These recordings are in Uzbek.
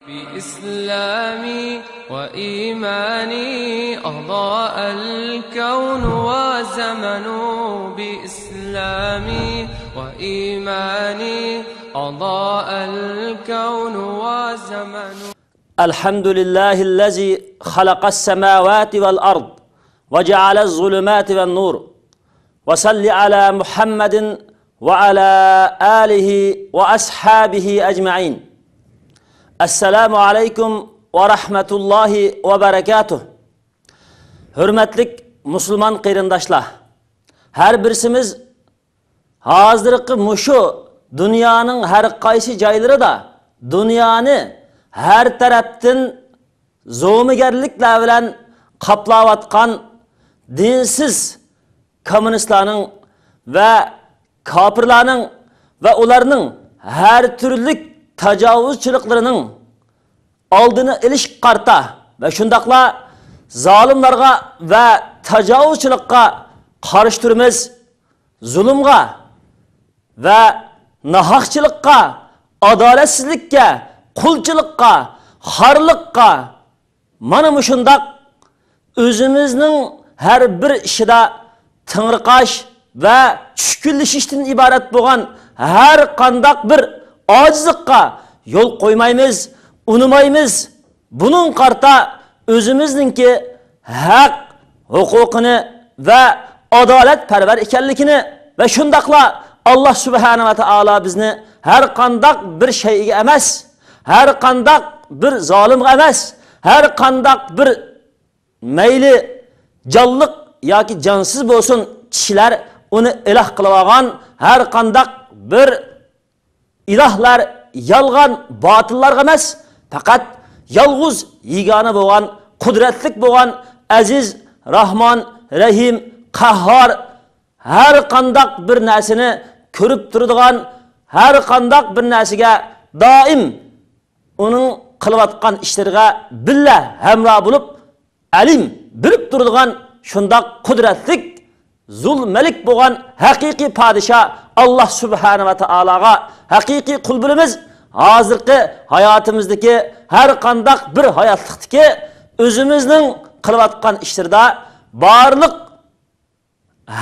بإسلامي وإيماني أضاء الكون وزمن بإسلامي وإيماني أضاء الكون وزمن الحمد لله الذي خلق السماوات والأرض وجعل الظلمات والنور وصل على محمد وعلى آله وأصحابه أجمعين. Assalamu alaykum wa rahmatullahi wa barakatuh. Hürmetlik Müslüman qeyrindaşlar. Her birisimiz hazırki muşu dünyanın her qaysi joylarida dünyani her tarafdan zo'migarliklar bilan qaplayotgan dinsiz kommunistlarning va kafirlarning va ularning her türlük tajovuzchiliklarning oldini ilish qarta va shundaqla zolimlarga va tajovuzchilikqa qarshi turamiz. Zulmga va nahaqchilikqa, adolatsizlikka, qulchilikqa, xorlikqa mana shundaq o'zimizning har bir ishida tingriqash va tushkunlashishdan iborat bo'lgan har qandaq bir acizlikka yol koymaymiz, unumaymiz. Bunun qarta özümüzninki haq hukukunu ve adalet perver ekenlikini ve şundakla Allah Subhanahu ve Taala bizni her kandak bir şeyge emas, her kandak bir zalim emas, her kandak bir meyli canlık ya ki cansız bolsun kişiler onu ilah kılavagan her kandak bir ilahlar yalgan batıllar emas, fakat yalğuz yigana bo'lgan, kudretlik bo'lgan, aziz, rahman, rahim, qahhar her qandaq bir narsani ko'rib turadigan, her qandaq bir narsaga doim uning qilayotgan ishlariga billa hamroh bo'lib, alim bilib turadigan shundaq kudretlik, zulmalik bo'lgan haqiqiy podshoh Allah Subhanahu ve Taalaga haqiqiy qul bo'lamiz. Hozirgi hayotimizdagi har qandaq bir hayotlikdagi o'zimizning qilayotgan ishlarda barliq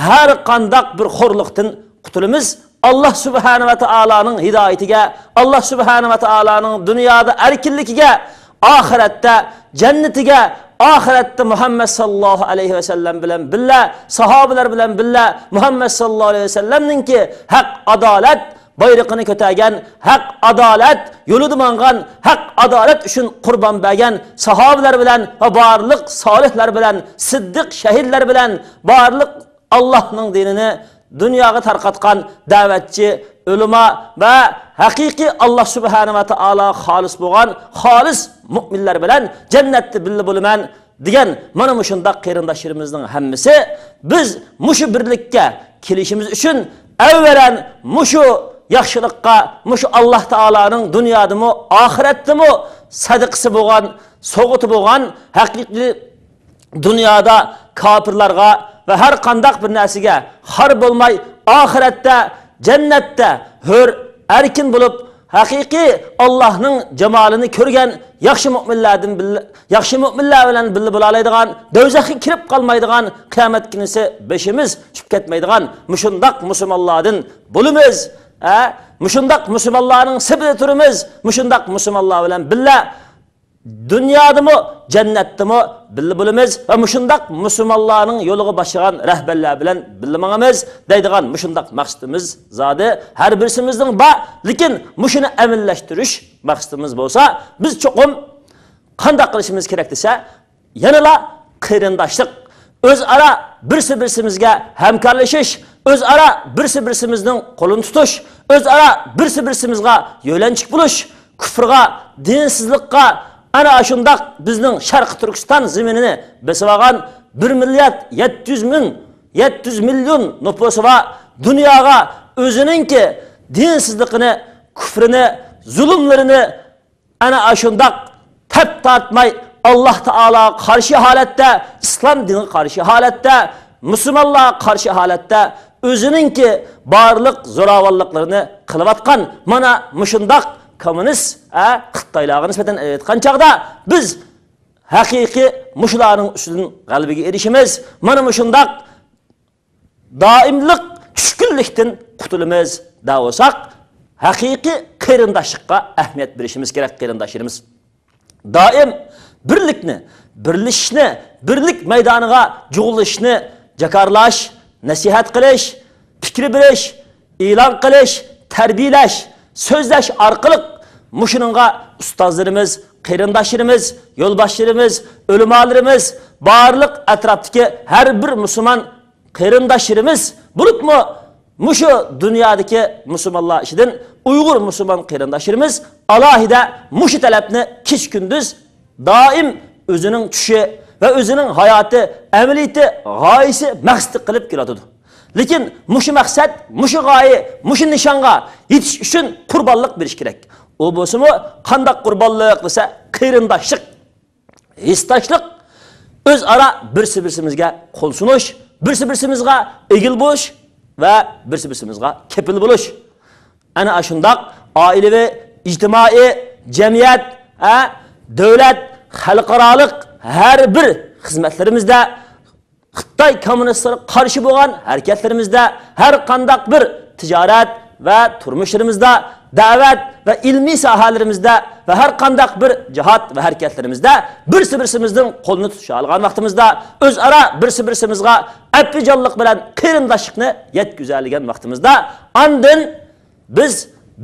har qandaq bir xo'rlikdan qutulamiz. Allah Subhanahu ve Taalaning hidoyatiga, Allah Subhanahu ve Taalaning dunyoda erkinligiga, oxiratda jannatiga, oxiratda Muhammad sallallohu alayhi ve sellem bilan billa, sahobalar bilan billa Muhammad sallallohu alayhi ve sellemninki haq adolat bayrog'ini ko'targan, haq adolat yo'lida mangan, haq adolat uchun qurbon bergan sahobalar bilan va barliq solihlar bilan, siddiq shahidlar bilan barliq Allohning dinini dunyoga tarqatgan da'vatchi, ulama va haqiqiy Allah Subhanahu ve Taala xolis bo'lgan xolis mu'minlar bilan jannatda billa bo'laman degan mana shundaq qarindoshlarimizning hammasi biz mushu birlikka kelishimiz uchun avvalan mushu yaxshilikqa, mushu Allah Taalaning dunyodami, oxiratdami sadaqasi bo'lgan, so'g'iti bo'lgan haqiqiy dunyoda kafirlarga ve her qandaq bir narsaga xor bo'lmay, oxiratda jannatda hur erkin bo'lib, haqiqiy Allohning jamolini ko'rgan yaxshi mu'minlardan yaxshi mu'minlar bilan birga bo'la oladigan, do'zaxga kirib qolmaydigan, qiyomat kunisi beshimiz tushib ketmaydigan mushundaq musulmonlardan bo'lamiz. Mushundaq musulmonlarning sibida turimiz. Mushundaq musulmonlar bilan birga dünyadamı, cennetdimi birga bo'lamiz va mushundaq musulmonlarning yo'liga boshlagan rahbarlar bilan birga mangamiz deydigan mushundaq maqsadimiz zodi har birimizning bor, lekin mushuni amallashtirish maqsadimiz bo'lsa, biz cho'qim qanday qilishimiz kerak desa, yanala qarindoshlik, o'zaro birsi-birsimizga hamkorlashish, o'zaro birsi-birsimizning qo'lini tutish, o'zaro birsi-birsimizga yo'lanchiq bo'lish, kufrga, dinsizlikqa ana shundaq bizning Sharq Turkiston zaminini besib olgan 1,7 million nufusi va dunyoga o'zininki dinsizligini, kufrini, zulmlarini ana shundaq tap tortmay Allah Taala qarshi holatda, islom diniga qarshi holatda, musulmonlarga qarshi holatda o'zininki barliq zo'ravonliklarini qilayotgan mana mushundaq kommunist Xitoylarga nisbatan aytgan chaqda biz haqiqiy mushlarning ustidan g'alabaga erishimiz. Mana shundaq doimlik tushkunlikdan qutulamiz deb olsak, haqiqiy qarindoshlikqa ahamiyat berishimiz kerak qarindoshlarimiz. Doim birlikni, birlashishni, birlik maydoniga jug'ilishni jakarlash, nasihat qilish, fikr berish, e'lon qilish, tarbiyalash, so'zlash orqali mushuninga ustozlarimiz, qarindoshlarimiz, yo'lboshlarimiz, ulamolarimiz, barliq atrofdagi har bir musulmon qarindoshlarimiz bo'libmi mushu dunyodagi musulmonlar ichidan Uyg'ur musulmon qarindoshlarimiz alohida mushu talabni kech kunduz doim o'zining tushi va o'zining hayoti, amaliyati, g'oyasi maqsad qilib keladi. Lekin mushu maqsad, mushu g'oya, mushu nishonga yetish uchun qurbonlik berish kerak. O bo'lsa-mu qanday qurbonlik desa, qarindoshlik, hissdoshlik, o'zaro birsi-birsimizga qo'l sunish, birsi-birsimizga egil bo'lish va birsi-birsimizga kepil bo'lish. Ana shundoq oilaviy, ijtimoiy, jamiyat, davlat, xalqarolik har bir xizmatlarimizda Xitoy kommunistlariga qarshi bo'lgan harakatlarimizda, har qanday bir tijorat va turmushlarimizda, da'vat va ilmiy sohalarimizda va har qanday bir jihad va harakatlarimizda birsi-birsimizning qo'lini tutisha olgan vaqtimizda o'zaro birsi-birsimizga afijonlik bilan qarindoshlikni yetkazadigan vaqtimizda ondan biz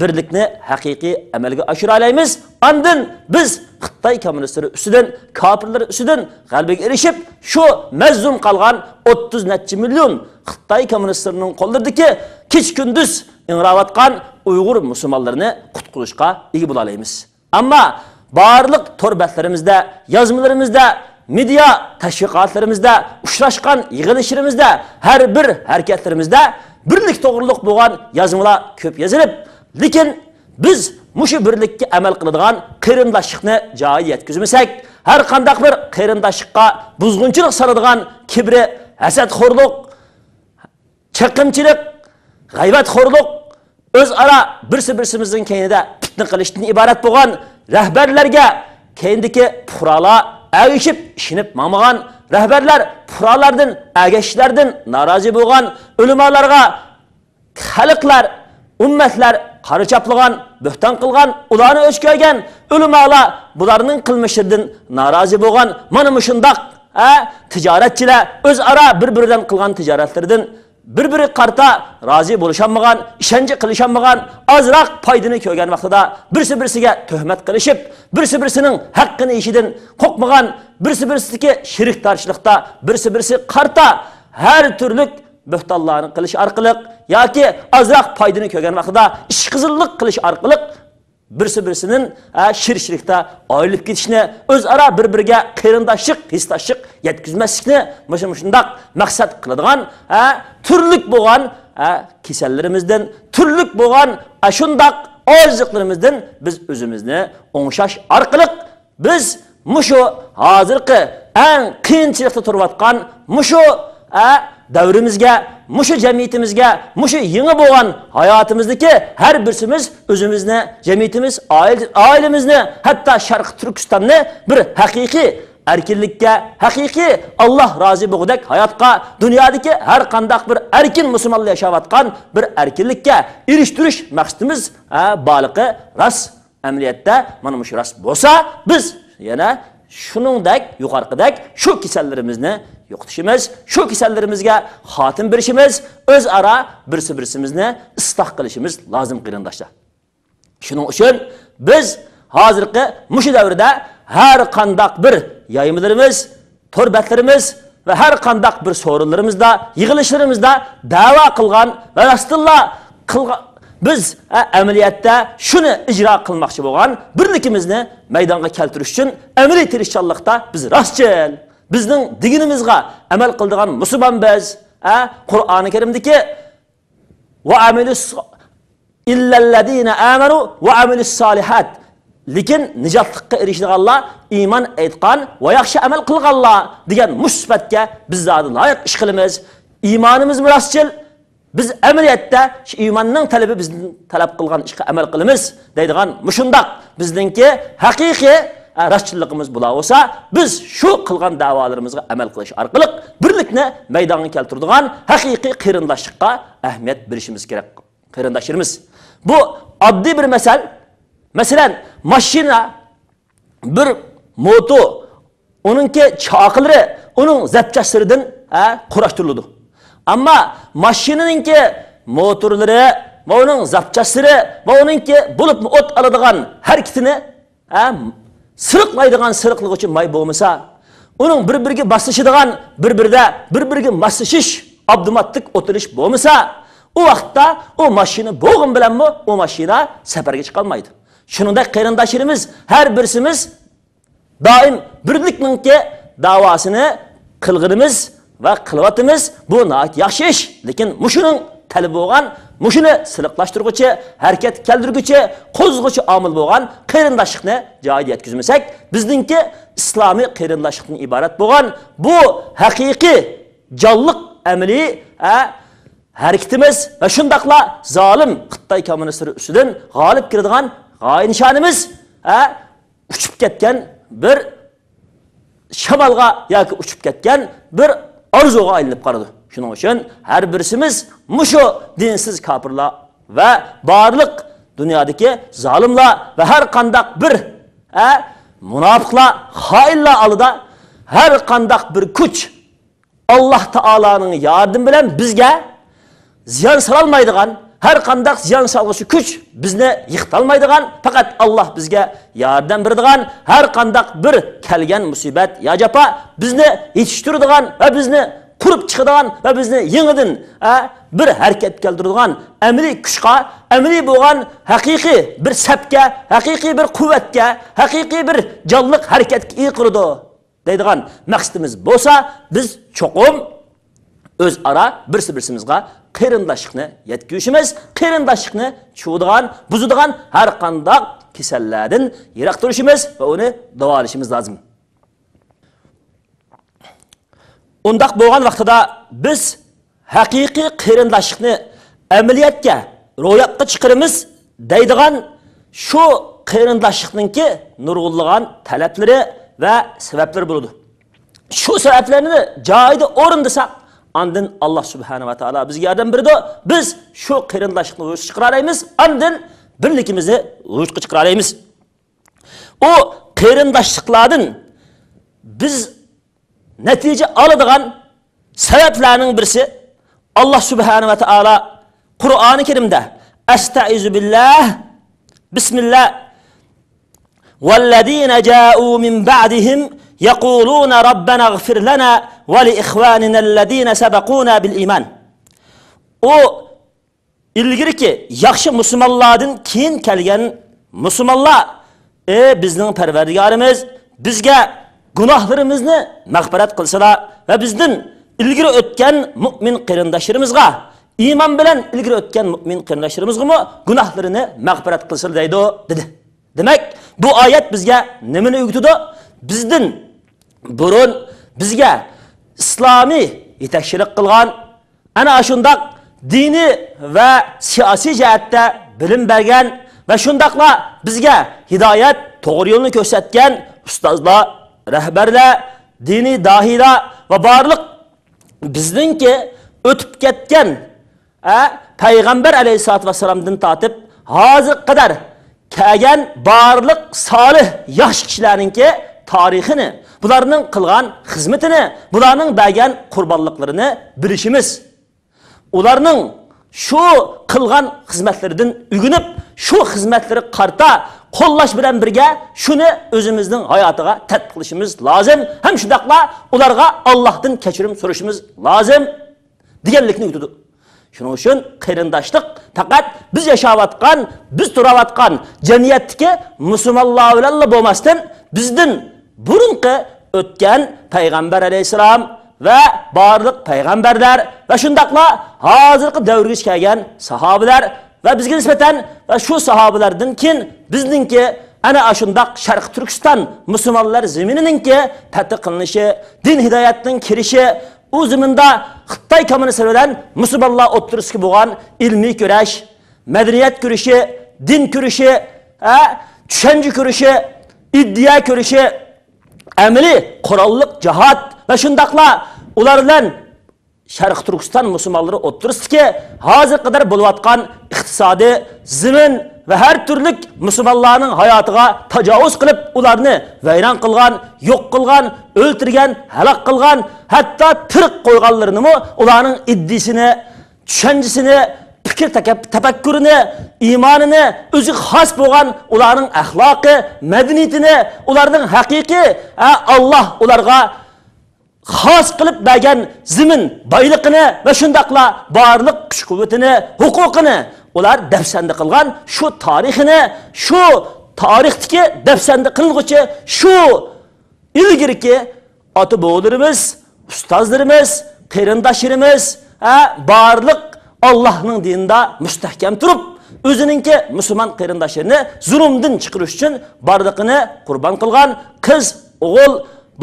birlikni haqiqiy amalga oshira olamiz. Ondan biz Xitoy kommunistlari ustidan, kofirlar ustidan g'alabaga erishib, shu mazlum qolgan 30 necha million Xitoy kommunistlarining qo'llaridagi kech kunduz ingrayotgan Uyg'ur musulmonlarini qutqarishga ega bo'la olamiz. Ammo barliq torbatlarimizda, yozmalarimizda, media tashviqotlarimizda, uchrashgan yig'ilishlarimizda, har bir harakatlarimizda birlik to'g'riliq bo'lgan yozmalar ko'p yozilib, lekin biz mushu birlikka amal qiladigan qarindoshlikni joyi yetkazmasak, har qanday bir qarindoshlikqa buzg'unchilik soladigan kibri, hasadxo'rlik, chaqimchilik, g'aybatxo'rlik, o'zaro birsi-birsimizning keynida fitna qilishdan iborat bo'lgan rahbarlarga keyindagi fuqarolar agishib, ishinib mamagan rahbarlar fuqarolardan, agashlardan norozi bo'lgan ulamolarga xalqlar, ummatlar qari chaplagan, bo'hton qilgan, ularni o'chkagan ulamolar bularning qilmishidan norozi bo'lgan, mana shundoq tijoratchilar o'zaro bir-biridan qilgan tijoratlardan bir-biri qarta rozi bo'lishanmagan, ishonchi qilishanmagan, ozroq foydani ko'rgan vaqtida birsi-birsiga tuhmat qilishib, birsi-birsining haqqini ishidan qo'rqmagan, birsi-birsidagi shirikdorchilikda birsi-birsi qarta har turli bo'htonlarni qilish orqali yoki ozroq foydani ko'rgan vaqtida ishqizillik qilish orqali birsi-birsining shiriklikda oyilib ketishni, o'zaro bir-biriga qarindoshlik, hissdoshlik yetkazmaslikni shundoq maqsad qiladigan turli bo'lgan kasallarimizdan, turli bo'lgan shundoq ozliqlarimizdan biz o'zimizni o'ngshash orqali biz mushu hozirgi eng qiyinchilikda turayotgan mushu davrimizga, mushu jamiyatimizga, mushu yangi bo'lgan hayotimizdagi har birsimiz o'zimizni, jamiyatimiz, oilamizni, hatto Sharq Turkistonni bir haqiqiy erkinlikka, haqiqiy Alloh rozi bo'lgudak hayotga, dunyodagi har qanday bir erkin musulmonlar yashayotgan bir erkinlikka erishtirish maqsadimiz baliqi ras amaliyotda mana shu ras bo'lsa, biz yana shuningdek yuqorqidek shu kasallarimizni yo'qotishimiz, shu kasallarimizga xotim berishimiz, o'zaro birsi-birimizni isloh qilishimiz lozim qarindoshlar. Shuning uchun biz hozirgi mushu davrda har qanday bir yayimlarimiz, torbatlarimiz va har qanday bir so'rinlarimizda, yig'ilishlarimizda da'vo qilgan va rasululloh qilgan biz amaliyotda shuni ijro qilmoqchi bo'lgan birlikimizni maydonga keltirish uchun amaliy tirishchanlikda biz rostchil, bizning dinimizga amal qiladigan musulmon biz, Qur'oni Karimdagi va amilus illallazina amanu va amilus solihat, lekin nijotlikka erishganlar iymon aytgan va yaxshi amal qilganlar degan musbatga biz zodi loyiq ish qilamiz. Iymonimiz rostchil, biz amaliyotda shu iymonning talabi bizni talab qilgan ishga amal qilamiz deydigan mushundoq bizningki haqiqiy rastchiligimiz bo'la olsa, biz shu qilgan da'volarimizga amal qilish orqali birlikni maydonga keltiradigan haqiqiy qarindoshlikqa ahamiyat berishimiz kerak. Qarindoshlarimiz, bu oddiy bir masal. Masalan, mashina bir moto, onunki chaqilari, onun zapchastlaridan qurashtiriladi. Ammo mashinaninki motorlari va uning zapchastlari va uningki bo'lib o't oladigan harakatini sırıqlaydigan sırıqlığı may bo'lmasa, uning bir-biriga bosishadigan, bir-biriga moslashish, avtomatik o'tirish bo'lmasa, o vaqtda o mashina bo'g'in bilanmi o mashina safarga chiqa olmaydi. Shuningdek qarindoshlarimiz har birsimiz doim birlikninki davosini qilg'inimiz va qilyapmiz. Bu nihoyat yaxshi ish, lekin mushuning talab bo'lgan, mushuni siliqlashtirguchi, harakat keltirguchi, qo'zg'uvchi omil bo'lgan qarindoshlikni joyiga yetkazmasak, bizningki islomiy qarindoshlikdan iborat bo'lgan bu haqiqiy jonliq amaliy hareketimiz ve şundakla zalim Xitoy komünistleri üstüden g'olib keladigan g'oya nishonimiz uçup ketgan bir shamolga yoki uçup ketgan bir orzuga aylanib qoladi. Shuning uchun har birisimiz mushu dinsiz kofirlar va barliq dunyodagi zolimlar va har qandaq bir munofiqlar, xoinlar oldida har qandaq bir kuch Alloh taolaning yordami bilan bizga ziyon salolmaydigan, har qandaq ziyon salg'uchi kuch bizni yiqitolmaydigan, faqat Alloh bizga yordam beradigan, har qandaq bir kelgan musibat yo jafo bizni yetishtiradigan va bizni qurib chiqadigan va bizni yangidan bir harakat keltiradigan amaliy kuchga, amaliy bo'lgan haqiqiy bir sabga, haqiqiy bir quvvatga, haqiqiy bir jonliq harakatga iqirdi deydigan maqsadimiz bo'lsa, biz cho'qim o'zaro birsi-birsimizga qarindoshlikni yetkazishimiz, qarindoshlikni chudigan, buzadigan har qanday kasallardan yiroq turishimiz va uni davolashimiz lozim. Undaq bo'lgan vaqtida biz haqiqiy qarindoshlikni amaliyotga, ro'yobga chiqaramiz deydigan shu qarindoshlikninki nurg'unlagan talablari va sabablari bo'ladi. Shu sabablarni joyida o'rindisak, andın Allah subhanahu wa ta'ala bizga yordam berdi. Biz shu qarindoshlikni vujudga chiqara olamiz, andın birlikimizni vujudga chiqara olamiz. O qarindoshliklardan biz natija oladigan sabablarning birisi Allah subhanahu wa ta'ala Qur'oni Karimda Estaizu billah Bismillah Vallazina ja'u min ba'dihim يقولون ربنا اغفر لنا ولإخواننا الذين سبقونا بالإيمان. O ilgirki yaxshi musulmonlardan keyin kelgan musulmonlar, bizning Parvardigorimiz bizga gunohlarimizni mag'firat qilsalar va bizdan ilgiri o'tgan mu'min qarindoshlarimizga, iymon bilan ilgiri o'tgan mu'min qarindoshlarimizga gunohlarini mag'firat qilsin dedi. Demak, bu oyat bizga nimani o'rgatadi? Bizdan burun bizga islomiy yetakchilik qilgan, ana shundaq dini va siyosiy jihatda bilim bergan va shundaqla bizga hidoyat, to'g'ri yo'lni ko'rsatgan ustozlar, rahbarlar, diniy dohiylar va barliq bizningki o'tib ketgan payg'ambar alayhisolatu vasallamdan tortib hozir qadar kelgan barliq solih yaxshi kishilarningki tarixini, bularning qilgan xizmatini, bularning bergan qurbonliklarini bilishimiz, ularning shu qilgan xizmatlaridan o'rganib, shu xizmatlari qarta qo'llash bilan birga shuni o'zimizning hayotiga tatbiq qilishimiz lozim. Ham shundaqla ularga Allohdan kechirim so'rashimiz lozim deganlikni o'tadi. Shuning uchun qarindoshlik faqat biz yashayotgan, biz turayotgan jamiyatdagi musulmonlar bilan bo'lmasdan, bizdan burunqi o'tgan payg'ambar alayhisalom va barliq payg'ambarlar va shundaqla hozirgi davrga kelgan sahobalar va bizga nisbatan va shu sahobalardan keyin bizningki ana shundaq Sharq Turkiston musulmonlar zamininingki fath qilinishi, din hidoyatining kirishi, u zaminda Xitoy kommunistlari bilan musulmonlar o'ttirishga bo'lgan ilmiy kurash, madaniyat kurashi, din kurashi, tushuncha kurashi, iddia kurashi, amaliy qurolliq jihad va shundaqla ular bilan Sharq Turkiston musulmonlari o'ttirishdiki, hozir qadar bo'layotgan iqtisodiy, zimin ve her türlü Müslümanların hayatıga tecavüz kılıp ularını vayron qilgan, yo'q qilgan, o'ltirgan, halak qilgan, hatta tirq qo'yganlarini mı ularning iddisini, tushunchasini, fikir tafakkurini, imonini, o'zi xos bo'lgan ularning axloqi, madaniyatini, ularning haqiqiy Allah ularga xos qilib bergan zimin boyligini ve shundaqla barliq kuch-quvvatini, huquqini ular dafsanda qilgan, shu tarixini, shu tarixdagi dafsanda qilg'uchi, shu ilgirki ota bobolarimiz, ustozlarimiz, qarindoshlarimiz, barliq Allah'ning dinida mustahkam turib, o'zininki musulmon qarindoshlarini zulmdan chiqarish uchun barliqini qurbon qilgan qiz, o'g'il,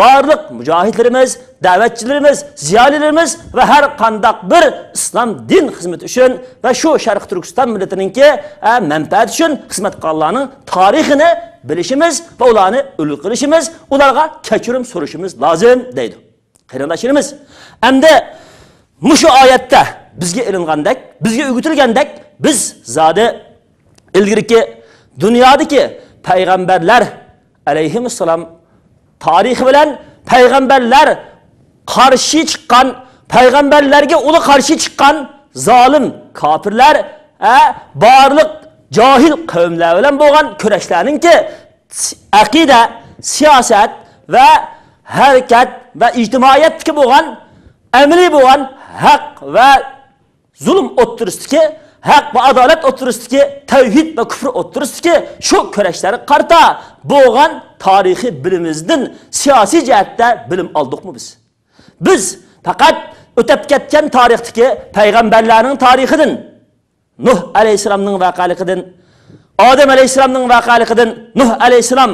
barliq mujohidlarimiz, da'vatchilarimiz, ziyolilarimiz ve her qandaq bir islom din xizmati uchun ve şu Sharq Turkiston millatininki manfaat uchun xizmat qilganlarning tarixini bilishimiz ve ularni ulug' qilishimiz, ularga kechirim so'rashimiz lozim deydi. Qarindoshlarimiz, endi mushu oyatda bizga ilingandek, bizga o'rgatilgandek, biz zodi ilgirki dunyodagi payg'ambarlar alayhissalom tarixi bilan payg'ambarlar qarshi chiqqan, payg'ambarlarga uli qarshi chiqqan zolim kofirlar, barliq johil qavmlar bilan bo'lgan kurashlarningki aqida, siyosat va harakat va ijtimoiyatga bo'lgan, amaliy bo'lgan haq va zulm o'ttirishdiki, haq va adolat o'ttirishdiki, tavhid va kufr o'ttirishdiki, shu kurashlar qarta bo'lgan tarixiy bilimimizdan siyosiy jihatda bilim oldikmi biz? Biz faqat o'tib ketgan tarixdagi payg'ambarlarning tarixidan, Nuh alayhisolamning voqealigidan, Odam alayhisolamning voqealigidan, Nuh alayhisolam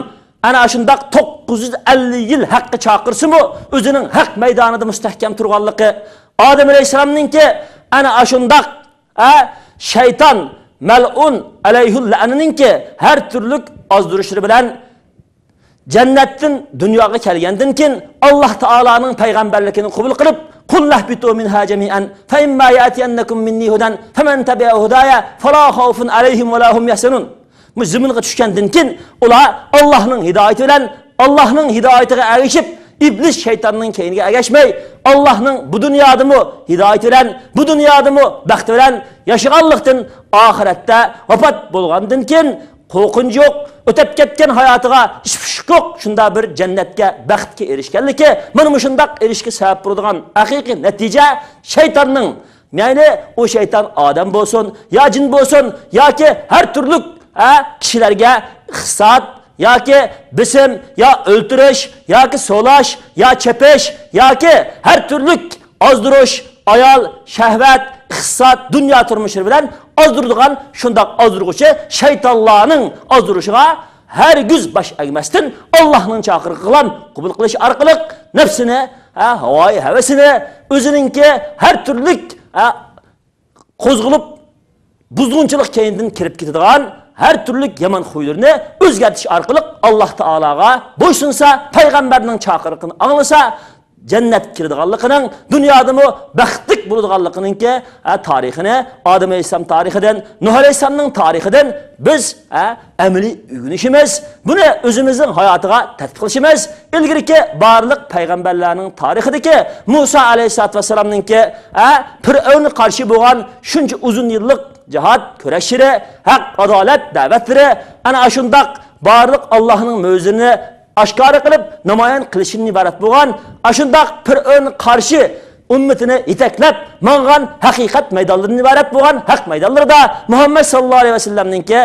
ana shundaq 950 yil haqqa chaqirsa-mu, o'zining haq maydonida mustahkam turganligi, Odam alayhisolamningki ana shundaq shayton mal'un alayhul la'ninki her türlü azdırışları bilen cennetin dünyaya kelgandan keyin Allah Taola'nın peygamberlikini kabul qilib, "Qul lahbitu minha jami'an fa imma ya'tiyannakum minni hudan faman tabi'a hudaya fala khawfun alayhim wa la hum yahzanun." Bu ziminga tushgandan keyin ular Allohning hidoyati bilan, Allohning hidoyatiga erishib, iblis şeytanının keyniga ergashmay, Allah'ның bu dünyadımı hidayet bilen, bu dünyadımı baxt bilen yaşaganlıktan ahiretте vafat bolgandan keyin qo'rqinch yo'q, o'tib ketgan hayotiga ishpish yo'q, shunda bir jannatga, baxtga erishganligi, mana shundaq erishga sabab bo'ladigan haqiqiy natija shaytonning, ya'ni o şeytan odam bo'lsin, yo jin bo'lsin, yoki har turli kishilarga hissat yoki bisim, ya o'ltirish, yoki so'lash, ya chepish, yoki har turli ozdirish, ayol, shahvat, hissat, dunyo turmushi bilan ozdiradigan shundoq ozdirg'uchi shaytonlarning ozdirishiga hargiz bosh egmasdan Allohning chaqiriqi bilan qabul qilish orqali nafsini, havoyi havasini, o'ziningki har turli qo'zg'ilib buzg'unchilik keyindan kirib ketadigan her türlü yaman huylarını o'zgartirish orqali Allah Taolaga bo'ysunsa, payg'ambarning chaqiriqini anglasa, cennet kirdiganligining, dunyodami baxtlik bo'ladiganligining tarixini, Odam alayhisalom tarixidan, Nuh alayhisalomning tarixidan biz amaliy o'rganishimiz, buni o'zimizning hayotiga tatbiq qilishimiz, ilgirki barliq payg'ambarlarning tarixidagi Musa alayhisalomningki Fir'avnga qarshi bo'lgan shuncha uzun yillik cihat, kurashiri, haq, adalet, davetleri, ana shundaq barliq Allah'ның mo'jizini aşkara qilib, namoyon qilishini iborat bo'lgan, shundaq Fir'avnga qarshi ummatini yetaklab, mangan haqiqat maydonlaridan iborat bo'lgan haq maydonlarida Muhammad sallallohu alayhi vasallamningki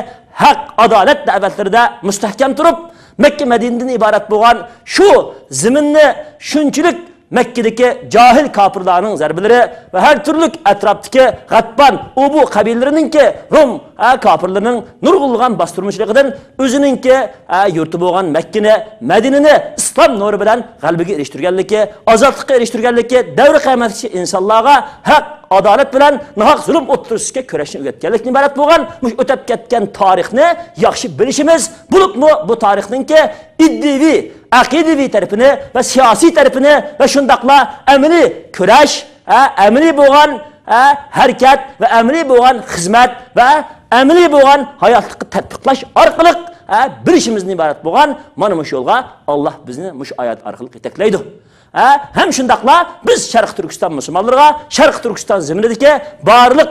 haq, adalet davetlerida mustahkam turib, Mekke Medine'den ibaret bo'lgan şu ziminni shunchilik Mekka'daki cahil kafirlarning zarbilari ve her türlü etraftaki Gatban, Ubu kabilelerininki Rum kafirlerinin nurgulgan bastırmışlıkıdan özününki yurtu boğan Mekke'ni, Medine'ni İslam nuru bilen galbiga eriştirgenliki, azatlıkka eriştirgenliki, devri kıymetçi insanlığa hak, adalet bilen nahak zulüm oturuşga köreşini öğretkenlik ibaret boğan, ötep ketken tarihini yaxşı bilişimiz, bulup mu bu tarihininki iddivi, akidivi tarafını ve siyasi tarafını ve şundakla emri köreş, emri boğan hareket ve emri boğan hizmet ve emri boğan hayatlık tatbiklaş arkalık bilişimizden ibaret boğan mana muş yolga Allah bizni muş ayet arkalık yetekleydi. Hem şundakla biz Şarkı Türkistan Müslümanlarına, Şarkı Türkistan zeminideki barlık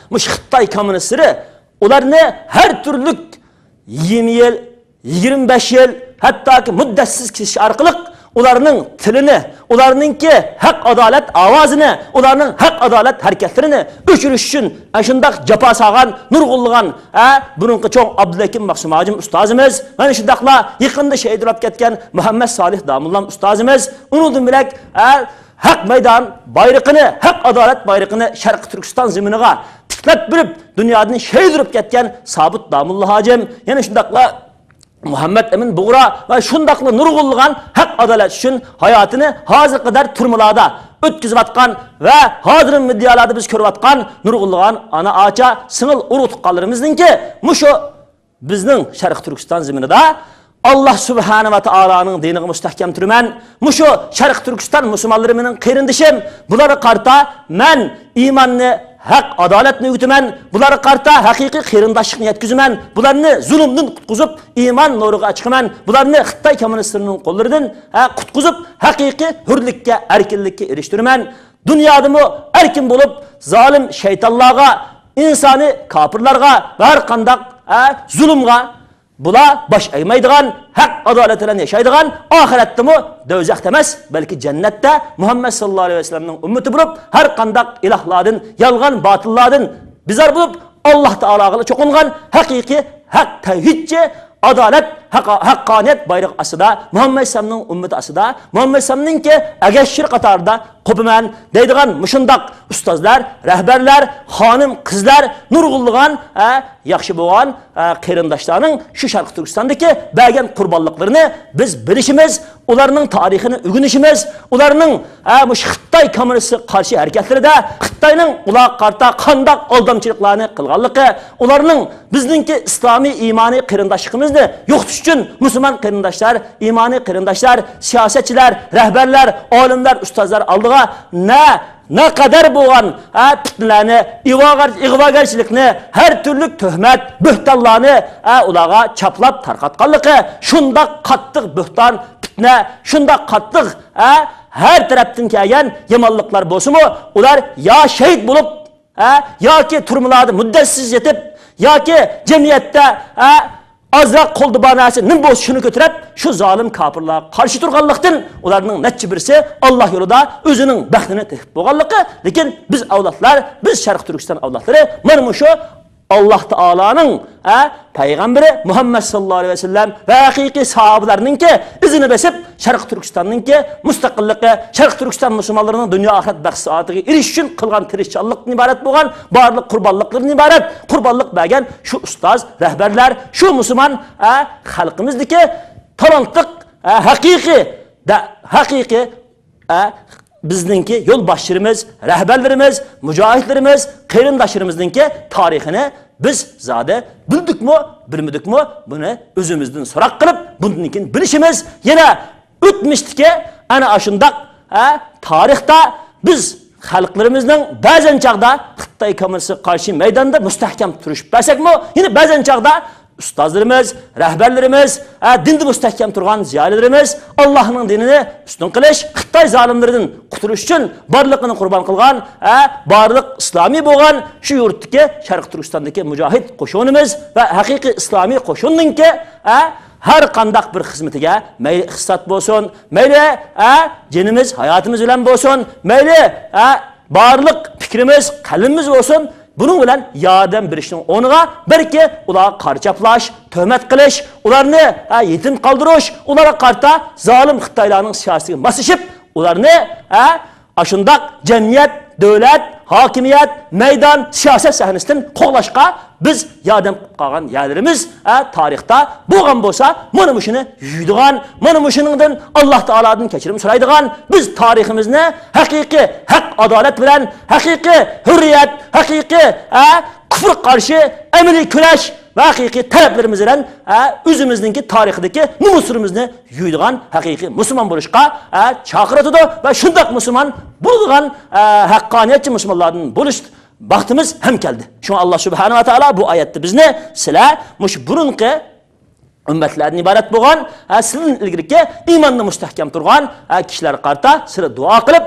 muş Xitay komünistleri ularını her türlük 20 yıl, 25 yıl hatta ki müddessiz kişi arkalık ularının tilini, ularınınki hak adalet avazını, ularının hak adalet hareketlerini öçürüş için şundak capa sağan, nurgulluğan bununki çoğun Abdülhakim Maksum Hacım ustazımız, ben şundakla yıkında şehit olup ketken Muhammed Salih Damullam ustazımız, unudun bilek hak meydan bayrağını, hak adalet bayrağını Şarkı Türkistan zeminine tiklep bilip dünyanın şehit olup ketken Sabit Damullah Hacım, yani şundakla Muhammed Emin Buğra ve şundaklı nurgulluğan hak adalet için hayatını hazır kadar turmulada ötkizip atkan ve hazırın medyalarda biz körüp atkan nurgulluğan ana ağaça sınıl urutukkallarımızdın ki muşu bizning Şarkı Türkistan zeminide Allah Subhanahu ve Taala'nın dinini müstahkem türmen muşu Şarkı Türkistan Müslümanlarımının kırındışım buları karta men imanını hak adaletini gütümen, buları karta hakiki kırındaşlıkını yetkizümen, bularını zulümden kutkuzup iman nuruga açkımen, bularını Xitay komünistlerinin kollarından kutkuzup hakiki hürlükke, erkinlikke eriştirmen, dünyada mı erkin bulup zalim şeytanlığa, insani kapırlarga ve her kandak zulümga bula baş eğmeydiğen, hak adaletine yaşaydiğen, ahirette mi dövzek demez, belki cennette Muhammed sallallahu aleyhi ve sellem'nin ümmeti bulup, her kandak ilahladın, yalgan batılladın, bizler bulup, Allah Teala'ya çokungan, hakiki, hak tevhidçi, adalet, hakkaniyet bayrak asıda, Muhammed sallallahu ümmeti asıda, Muhammed sallallahu ki, egeşşir katarda, kopumen, deydiğen mışındak, ustazlar, rehberler, hanım, kızlar, nurgulluğan, yaxşı boğan, kırındaşlarının şu Şarkı Türkistan'daki belgen kurbanlıklarını biz bilişimiz, onların tarihini ügünüşümüz, onların Xitay komünisi karşı hareketleri de, Xitay'nın ulaq karta kandak aldamçılıklarını kılganlığı, onların bizninki İslami imani kırındaşlığımızdı, yoktu için Müslüman kırındaşlar, imani kırındaşlar, siyasetçiler, rehberler, alimler, ustazlar aldığı ne kadar boğan fitnelerini, igvagarçılıkını, her türlü töhmet, bühtallarını ulağa çaplap tarqatqanlığı, şunda kattık bühtan, fitne, şunda kattık her taraftan kelgen yamanlıklar bolsa mu, ular ya şehit bulup, ya ki turmuladı müddessiz yetip, ya ki cemiyette azrak koldu banası nim boz şunu götürüp şu zalim kapırlığa karşı turganlıktan onların netçi birisi Allah yolunda özünün bəxtini tehip boğanlığı. Lekin biz avlatlar, biz Şarkı Türkistan avlatları mana şu Allah Teala'nın peygamberi Muhammed sallallahu aleyhi ve sellem ve hakiki sahabelerinin ki izini besip Şarkı Türkistan'ın ki müstakilliği, Şarkı Türkistan Müslümanlarının dünya ahiret bəxsatı iriş için kılgan tirişçallık ibaret boğan, barlık kurbanlıkların ibaret, kurbanlık belgen şu ustaz, rehberler, şu Müslüman halkımızdaki talantlık, hakiki bizninki yol başlarımız, rehberlerimiz, mücahitlerimiz, kıyırındaşlarımızdaki tarihini biz zade bildik mi, bilmedik mi bunu özümüzden sorak kılıp bununkin bilişimiz yine ütmüştü ki ana aşındak tarihte biz halklarımızın bazen çağda Xitay komünisi karşı meydanda müstahkem turuşup versek mi yine bazen çağda ustazlarımız, rehberlerimiz, dinde müstahkem turgan ziyalilerimiz Allah'ın dinini üstün kılış, Xitay zalimlerinin kurtuluş için barlığını kurban kılgan, barlık İslami boğan şu yurttaki Şarkı Türkistan'daki mücahit koşunumuz ve hakiki İslami koşunun ki her kandak bir hizmetige meyli hissat bolsun, meyli cenimiz, hayatımız bilen bolsun, meyli barlık fikrimiz, kalbimiz olsun. Bunun bilen yardım birişinin onuğa belki ulara karçaplaş, töhmet kılış, ularını yetim kaldırış, ulara karta zalim Xitaylarının siyaseti masışıp ularni aşundaq cemiyet, devlet, hakimiyet, meydan, siyaset sahnesinden qo'llashga biz yordam qilib qolgan yerlerimiz tarixda bo'lgan bo'lsa, mana shuni yuydigan, mana shuningdan Alloh taoladan kechirim so'raydigan, biz tariximizni haqiqiy haq adolat bilan, haqiqiy hurriyat, haqiqiy kufr qarshi amaliy kurash ve haqiqiy talablarimiz bilan o'zimizningki tarixdagi nomusimizni yuydigan haqiqiy musulmon bo'lishga chaqiratadi va shundoq musulmon bo'lgan haqqoniyatchi musulmonlardan bo'lish baxtimiz ham keldi. Shuna Alloh subhanahu va taolo bu oyatda bizni sizlar mush burunqi ümmetlerden ibaret bo'lgan, sizin ilgirki imanni mustahkam turgan kishilar qarta sizlar duo qilib,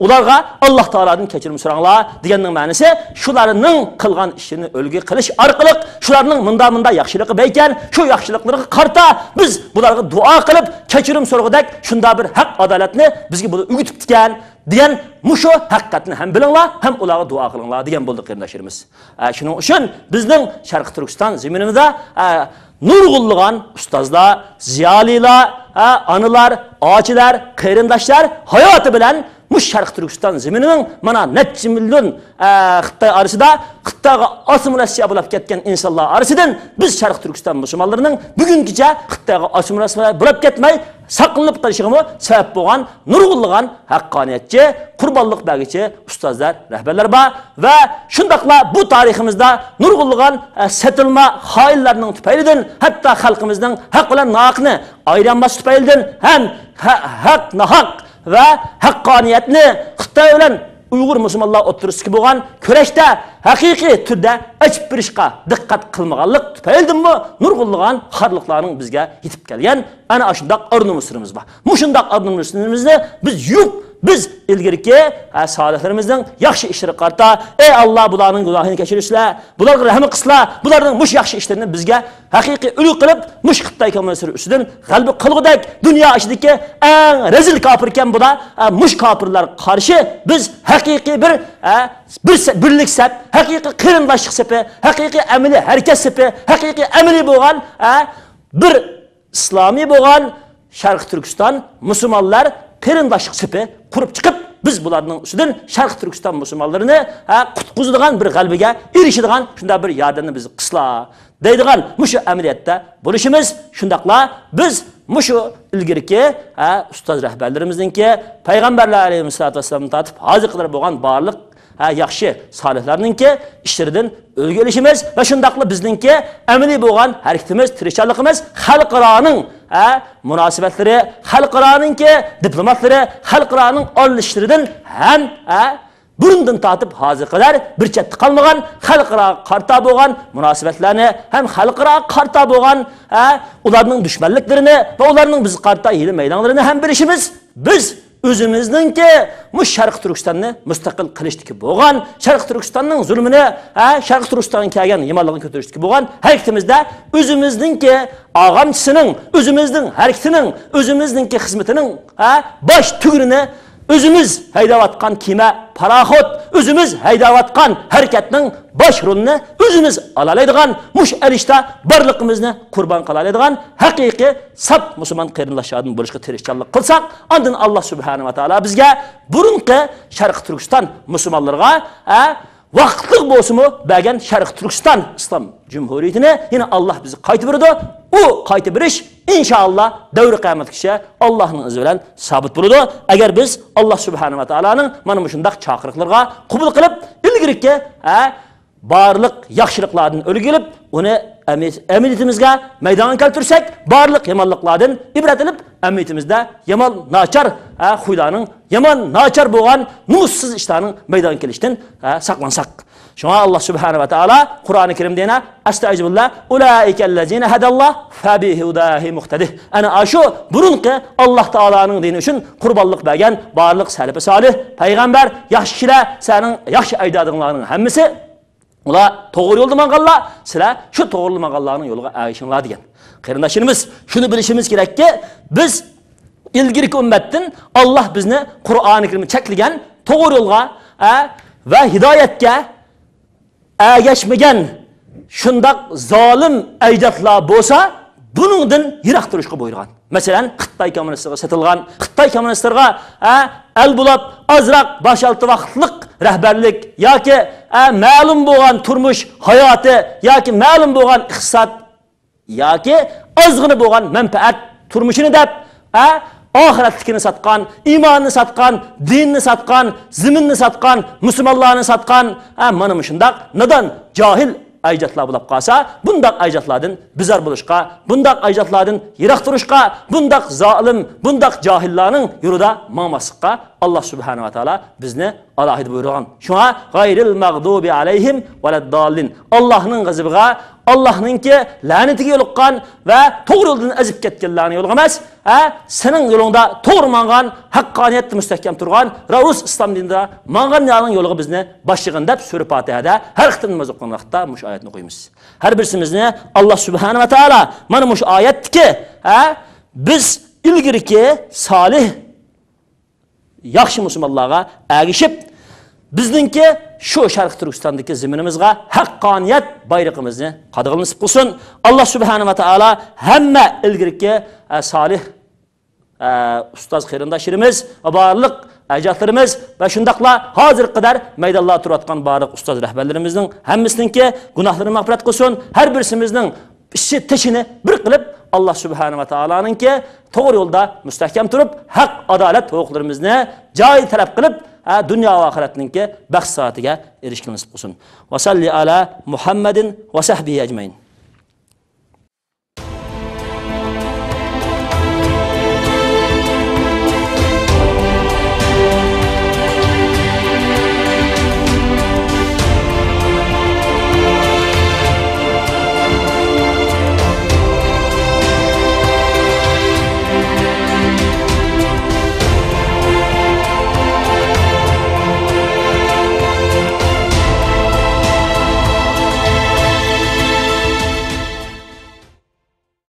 ularga Alloh taoladan kechirim so'ranglar deganning ma'nosi shularning qilgan ishini o'lgi qilish orqali shularning munda yaxshiligi bor ekan, shu yaxshiliklariga qarta biz bularga duo qilib kechirim so'rag'dak shunda bir haq adolatni bizga bu o'g'itib ekan degan mushu haqiqatni ham bilinglar, ham ularga duo qilinglar degan bo'ldi qarindoshlarimiz. Shuning uchun bizning Sharq Turkiston zaminimizda nurg'ulg'an ustozlar, ziyolilar, anılar, ağaçlar, qarindoshlar hayoti bilan mush Sharq Turkiston zaminining mana necha million Xitoy orasida Xitoyga assimilyatsiya bo'lib ketgan insonlar orasidan biz Sharq Turkiston musulmonlarining bugungacha Xitoyga assimilyatsiya bo'lib ketmay saqlanib qolishiga sabab bo'lgan nurg'ulg'an haqqoniyatchi, qurbonlik bergichi ustozlar, rahbarlar bor va shundaqla bu tariximizda nurg'ulg'an satilma xoinlarning tufaylidan hatto xalqimizning haq bilan nohaqni aylanmas tufaylidan ham haq nohaq ve haqqoniyatni Xitoy bilan Uyg'ur musulmonlar o'ttirishga bo'lgan kurashda haqiqiy turda ochib berishga diqqat qilmaganlik tufaylidanmi nurg'ulg'an xorliqlarning bizga yetib kelgan ana shundoq ornumusimiz bor. Mushundoq ornumusimizni biz yo'q, biz ilgirki solihlerimizning yaxshi ishlari qarta, ey Alloh bularning gunohini kechirishlar, bularga rahm qilsizlar, bularning mush yaxshi ishlarini bizga haqiqiy ulug' qilib, mush Xitoy kommunistlar ustidan g'alaba qilgudak dunyo ichidagi eng rezil kofir ekan bular, mush kofirlar qarshi biz haqiqiy bir birlik sep, haqiqiy qarindoshlik sepi, haqiqiy amaliy harakat sepi, haqiqiy amaliy bo'lgan bir islomiy bo'lgan Sharq Turkiston musulmonlar qarindoshlik sepi qurib chiqib biz bularning ustidan Sharq Turkiston musulmonlarini qutqizadigan bir g'albaga erishadigan shunda bir yordamni biz qisla deydigan mushu amaliyotda bo'lishimiz shundaqla biz mushu ilgirki ustoz rahbarlarimizningki payg'ambarlar alayhissalatu vassalam tatib hozir qilib bo'lgan barliq yaxshi solihlarningki ishlaridan o'rga olishimiz va shundaqla bizningki amaliy bo'lgan harakatimiz, tirishchiligimiz xalqaroning munosabatlari, xalqaroningki diplomatlari, xalqaroning olishlaridan ham burundan tatib hozir qadar bir chetda qolmagan xalqaro qarta bo'lgan munosabatlarni ham xalqaro qarta bo'lgan ularning dushmanliklarini va ularning biz qarta hili maydonlarini ham bilishimiz biz o'zimizningki mush Sharq Turkistonni mustaqil qilishdiki bo'lgan, Sharq Turkistonning zulmini, Sharq Turkistonga kelgan yomonligini ko'tarishdiki bo'lgan harakatimizda o'zimizningki og'amchisining, o'zimizning harakatining, o'zimizningki xizmatining bosh tugrini özümüz haydayotgan kema, paraxot, özümüz haydayotgan harakatning bosh rolini özümüz alalaydigan, mush erishda barliqimizni qurbon qilalaydigan haqiqiy sap musulmon qarindoshlardan bo'lishga tirishchilik qilsak, ondan Alloh subhanahu va taolo bizga burunqi Sharq Turkiston musulmonlarga vaqtliq bo'lsa-mu bergan Sharq Turkiston islom jumhuriyatini yine Allah bizi qaytib berdi. O qaytib berish inshaalloh davri qiyomatgacha Allohning izni bilan sabit bo'ladi. Agar biz Alloh subhanahu va taoloning mana shundaq chaqiriqlarga qabul qilib, ilgirki barliq yaxshiliklardan o'rgilib, uni amaliyatimizga maydonga keltirsak, barliq yomonliklardan ibrat olib, amaliyatimizda yomon nachar xuylarning, yomon nachar bo'lgan nussiz ishlarning maydonga kelishdan saqlansak. Şuna Allah subhanahu wa ta'ala Kur'an-ı Kerim'de yine Estağfirullah ulaikellezine hadallah fabihudahi muhtedih. Ana aşu burunki Allah Ta'ala'nın dini için kurbanlık bergen barlık selefi salih peygamber yaxshi kişiler senin yaxshi aydadınlarının hemmisi ula doğru yolda mağallar sizler şu doğru mağallarının yoluna erişinler diyen. Qarindoshlarimiz şunu bilishimiz kerak ki biz ilgirki ümmetin Allah bizni Kur'an-ı Kerim'i çekligen doğru yolga ve hidayetke ergeçmegen şundak zalim ecdatlar bolsa buningdan yiroq turishga buyurgan. Masalan, Xitoy kommunistlarga satilgan, Xitoy kommunistlarga al bulab azroq boshalt vaqtlik rahbarlik yoki ma'lum bo'lgan turmush hayoti yoki ma'lum bo'lgan iqtisod yoki ozg'ina bo'lgan manfaat turmushini deb oxiratlikini satgan, iymonni satgan, dinni satgan, ziminni satgan, musulmonlarni satgan, mana shundoq nodon johil ayjatlar bo'lib qolsa, bundoq ayjatlardan bizar bo'lishqa, bundoq ayjatlardan yiroq turishqa, bundoq zolim, bundoq johillarning yo'lida ma'maslikqa Alloh subhanahu va taolo bizni alohida buyurgan. Shunga g'ayril mag'dubi alayhim valaddallin. Allohning g'azabiga, Allohningki la'natiga yo'liqqan va to'g'ri yo'ldan azib ketganlarning yo'li emas, sening yo'lingda to'g'ri mangan, haqqoniyatda mustahkam turgan, Raus islom dinida mangan yo'lning yo'liga bizni boshlig'in deb sura Fatihada har qitim namaz o'qigan vaqtda mush oyatni o'qiymiz. Har birimizni Alloh subhanahu va taolo mana mush oyatdagi biz ilgiriki solih yaxshi musulmonlarga agishib bizningki shu Sharq Turkistondagi zaminimizga haqqoniyat bayrog'imizni qadag'al nasib qilsin. Alloh subhanahu va taolo hamma ilgiriki solih ustoz qarindoshlarimiz va barliq ajdodlarimiz va shundaqla hozir qadar maydonlarda turayotgan barliq ustoz rahbarlarimizning hammasininki gunohlarini mag'firat qilsin. Har birimizning ishi tishini bir qilib Allah subhanahu wa ta'ala'nınki to'g'ri yo'lda mustahkam turib, haq, adolat huquqlarimizni joy talab qilib, dunyo va oxiratninki baxt soatiga erishishni nasib qilsin. Va salli ala Muhammadin va sahbihi ajmain.